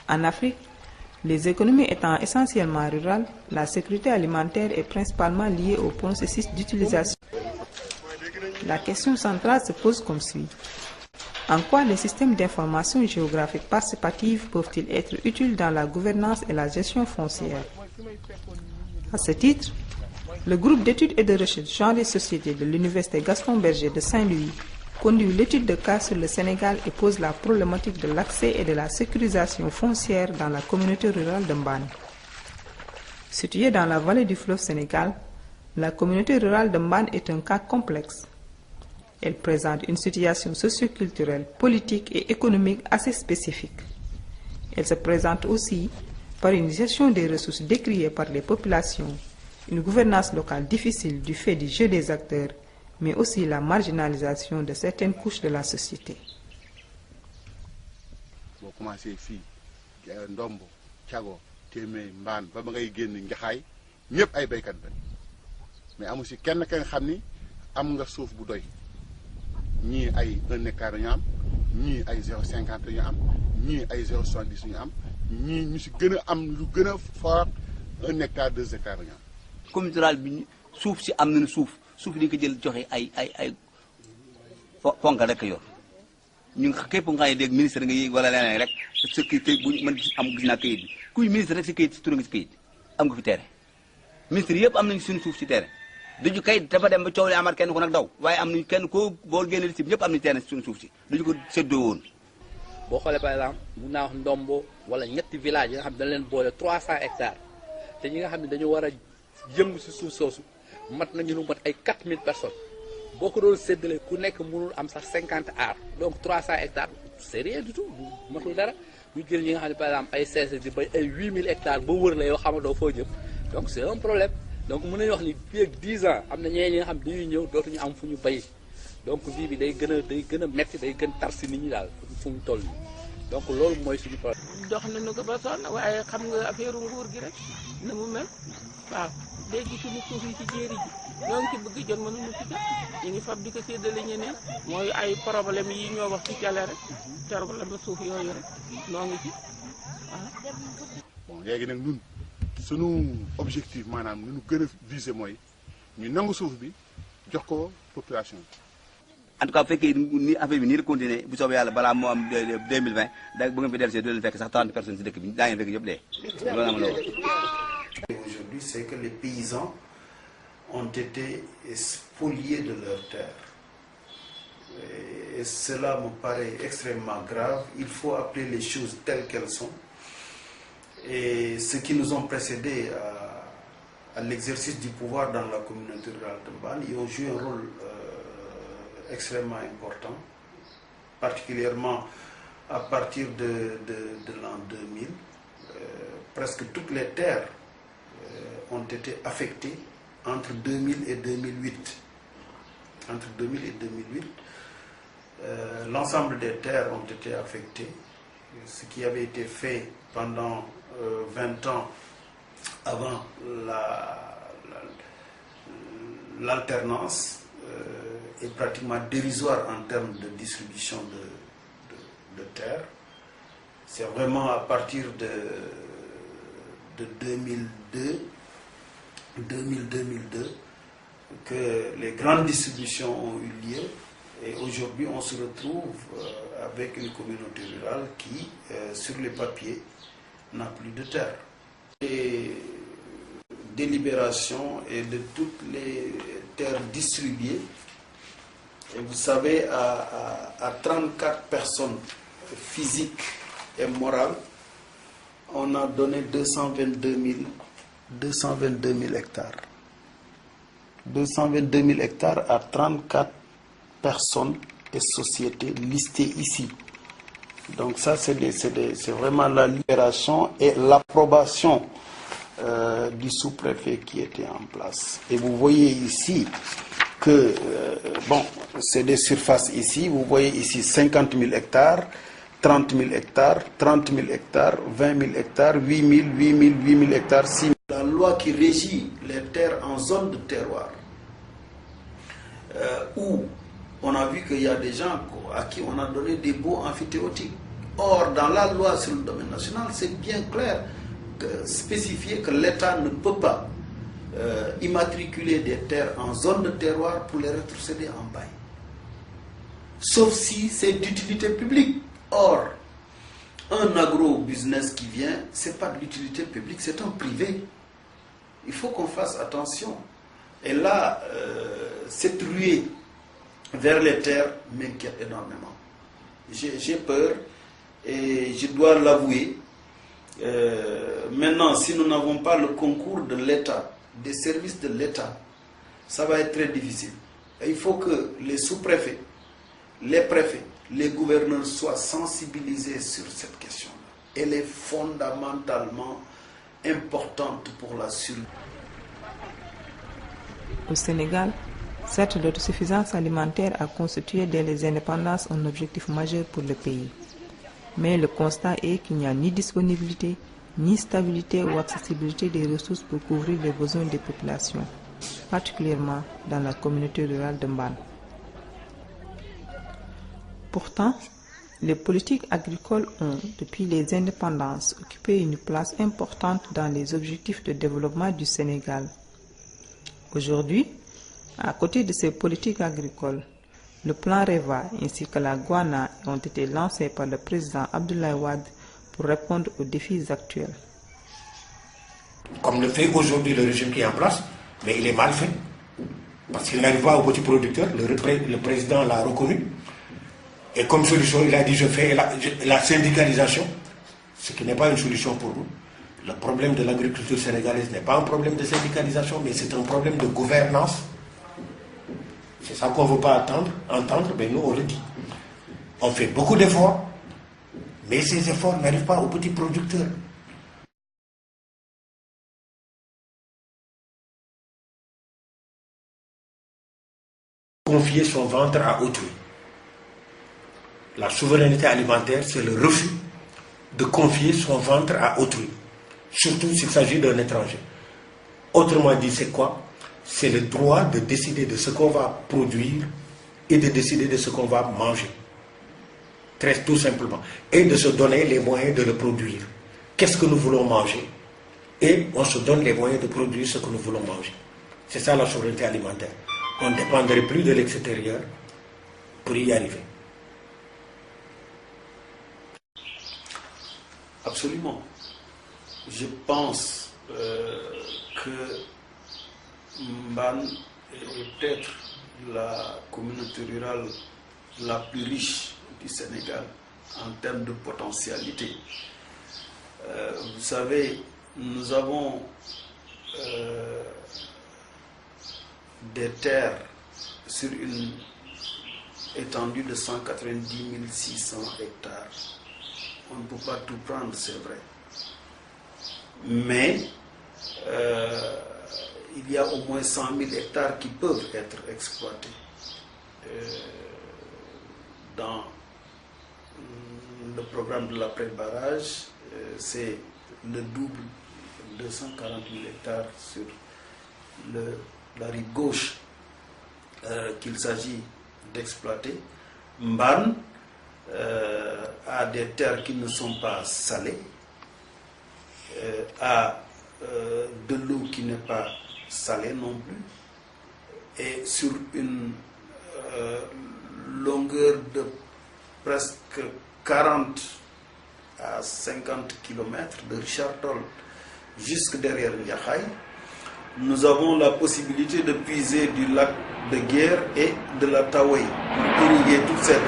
En Afrique, les économies étant essentiellement rurales, la sécurité alimentaire est principalement liée au processus d'utilisation. La question centrale se pose comme suit. En quoi les systèmes d'information géographique participative peuvent-ils être utiles dans la gouvernance et la gestion foncière? À ce titre, le groupe d'études et de recherche genre et société de l'Université Gaston Berger de Saint-Louis conduit l'étude de cas sur le Sénégal et pose la problématique de l'accès et de la sécurisation foncière dans la communauté rurale de Mbane. Située dans la vallée du fleuve Sénégal, la communauté rurale de Mbane est un cas complexe. Elle présente une situation socioculturelle, politique et économique assez spécifique. Elle se présente aussi par une gestion des ressources décriée par les populations, une gouvernance locale difficile du fait du jeu des acteurs, mais aussi la marginalisation de certaines couches de la société. Boo commencé fii Ndombo Thiago Témé Mbane ba ngay génn Njaxaay ñëpp ay béykat lañ mais amu si kenn ka nga xam ni am nga suuf bu doy ñii ay 1 hectare ñu am ñii ay 0,50 ñu am ñii ay 0,70 ñu am ñii ñu si gën a am lu gën a fort 1 hectare 2 hectares ñu am. Communauté rurale bi suuf si am nañu suuf di ko jël joxe ay fonk rek yor ñu képp nga xam ne léegi ministre nga yéeg wala leneen rek sa kayit bu man gis naa kayit bi kuy ministre rek si kayit si tur nga si kayit am nga fi terrain ministre yëpp am nañu suñu suuf si terrain duñu kayit dafa dem ba coow li amaat kenn ku nag daw waaye am nañu kenn koo boo génne liste bi ñëpp am nañu terrain si suñu suuf si duñu ko séddoo woon. boo xoolee par exemple mun naa wax Ndombo wala ñetti village yi nga xam ne dañ leen boole 300 hectares te ñi nga xam ne dañu war a yëngu si suuf soosu mat nañu lu mat ay 4000 personnes boo ko doon séddale ku nekk mënul am sax 50 ar donc 300 hectares c'est rien du tout matul dara ñu jël ñi nga xam ne par exemple ay CC di bay ay 8000 hectares ba wër la yoo xam ne doo foo jëm donc c'est un problème donc mën nañu wax ni fii ak 10 ans am na ñeneen ñi nga xam ne dañuy ñëw dootuñu am fu ñu bay donc vie bi day gën a metti day gën tar si nit ñi daal fu mu toll nii donc loolu mooy suñu problème. dox nañu ko ba sonn waaye xam nga affaire nguur gi rek na mu mel waaw léegi suñu suuf yi ci jéeri ji ñoo ngi ci bëgg jot mënuñu ci jot ñu ngi fab di ko séddale ñeneen mooy ay problème yi ñoo wax ci jale rek problème ba suuf yooyu rek noo ngi ci waaw. bon léegi nag ñun suñu objectif maanaam lu ñu gën a viser mooy ñu nangu suuf bi jox ko population bi. en tout cas bu fekkee ni affaire bi nii la continuer bu soobee yàlla balaa moo am 2020 da bu ngeen fi dellusee doo leen fekk sax 30 personnes si dëkk bi daa ngeen fekk yëpp dee loolu am la woon. Aujourd'hui, c'est que les paysans ont été spoliés de leurs terres. Et cela me paraît extrêmement grave. Il faut appeler les choses telles qu'elles sont. Et ceux qui nous ont précédés à l'exercice du pouvoir dans la communauté rurale de Mbane, ils ont joué un rôle extrêmement important, particulièrement à partir de l'an 2000. Presque toutes les terres ont été affectées entre 2000 et 2008. Entre 2000 et 2008, l'ensemble des terres ont été affectées. Ce qui avait été fait pendant 20 ans avant l'alternance est pratiquement dérisoire en termes de distribution de terres. C'est vraiment à partir de 2002 que les grandes distributions ont eu lieu et aujourd'hui on se retrouve avec une communauté rurale qui, sur les papiers, n'a plus de terre. Les délibérations et de toutes les terres distribuées, et vous savez, à 34 personnes physiques et morales, on a donné 222 000 hectares. 222 000 hectares à 34 personnes et sociétés listées ici. Donc ça, c'est vraiment la libération et l'approbation du sous-préfet qui était en place. Et vous voyez ici que, bon, c'est des surfaces ici. Vous voyez ici 50 000 hectares, 30 000 hectares, 30 000 hectares, 20 000 hectares, 8 000, 8 000, 8 000 hectares, 6 000. La loi qui régit les terres en zone de terroir, où on a vu qu'il y a des gens à qui on a donné des baux amphithéotiques. Or, dans la loi sur le domaine national, c'est bien clair, spécifié que l'État ne peut pas immatriculer des terres en zone de terroir pour les rétrocéder en bail. Sauf si c'est d'utilité publique. Or, un agro-business qui vient, ce n'est pas de l'utilité publique, c'est un privé. Il faut qu'on fasse attention. Et là, cette ruée vers les terres m'inquiète énormément. J'ai peur et je dois l'avouer. Maintenant, si nous n'avons pas le concours de l'État, des services de l'État, ça va être très difficile. Et il faut que les sous-préfets, les préfets, les gouverneurs soient sensibilisés sur cette question-là. Elle est fondamentalement importante pour la survie. Au Sénégal, certes, l'autosuffisance alimentaire a constitué dès les indépendances un objectif majeur pour le pays. Mais le constat est qu'il n'y a ni disponibilité, ni stabilité ou accessibilité des ressources pour couvrir les besoins des populations, particulièrement dans la communauté rurale de Mbane. Pourtant, les politiques agricoles ont, depuis les indépendances, occupé une place importante dans les objectifs de développement du Sénégal. Aujourd'hui, à côté de ces politiques agricoles, le plan REVA ainsi que la Guana ont été lancés par le président Abdoulaye Wade pour répondre aux défis actuels. Comme le fait aujourd'hui le régime qui est en place, mais il est mal fait. Parce qu'il n'arrive pas aux petits producteurs, le président l'a reconnu. Et comme solution, il a dit je fais la syndicalisation, ce qui n'est pas une solution pour nous. Le problème de l'agriculture sénégalaise n'est pas un problème de syndicalisation, mais c'est un problème de gouvernance. C'est ça qu'on ne veut pas entendre, mais nous on le dit. On fait beaucoup d'efforts, mais ces efforts n'arrivent pas aux petits producteurs. Confier son ventre à autrui. La souveraineté alimentaire, c'est le refus de confier son ventre à autrui, surtout s'il s'agit d'un étranger. Autrement dit, c'est quoi? C'est le droit de décider de ce qu'on va produire et de décider de ce qu'on va manger. Très tout simplement. Et de se donner les moyens de le produire. Qu'est-ce que nous voulons manger? Et on se donne les moyens de produire ce que nous voulons manger. C'est ça la souveraineté alimentaire. On ne dépendrait plus de l'extérieur pour y arriver. Absolument. Je pense que Mbane est peut-être la communauté rurale la plus riche du Sénégal en termes de potentialité. Vous savez, nous avons des terres sur une étendue de 190 600 hectares. On ne peut pas tout prendre, c'est vrai. Mais il y a au moins 100 000 hectares qui peuvent être exploités. Dans le programme de l'après-barrage, c'est le double, 240 000 hectares sur la rive gauche qu'il s'agit d'exploiter. Mbane a des terres qui ne sont pas salées, a de l'eau qui n'est pas salée non plus, et sur une longueur de presque 40 à 50 km de Richard Toll jusque derrière Niakhar, nous avons la possibilité de puiser du lac de Guerre et de la Taouaye pour irriguer toute cette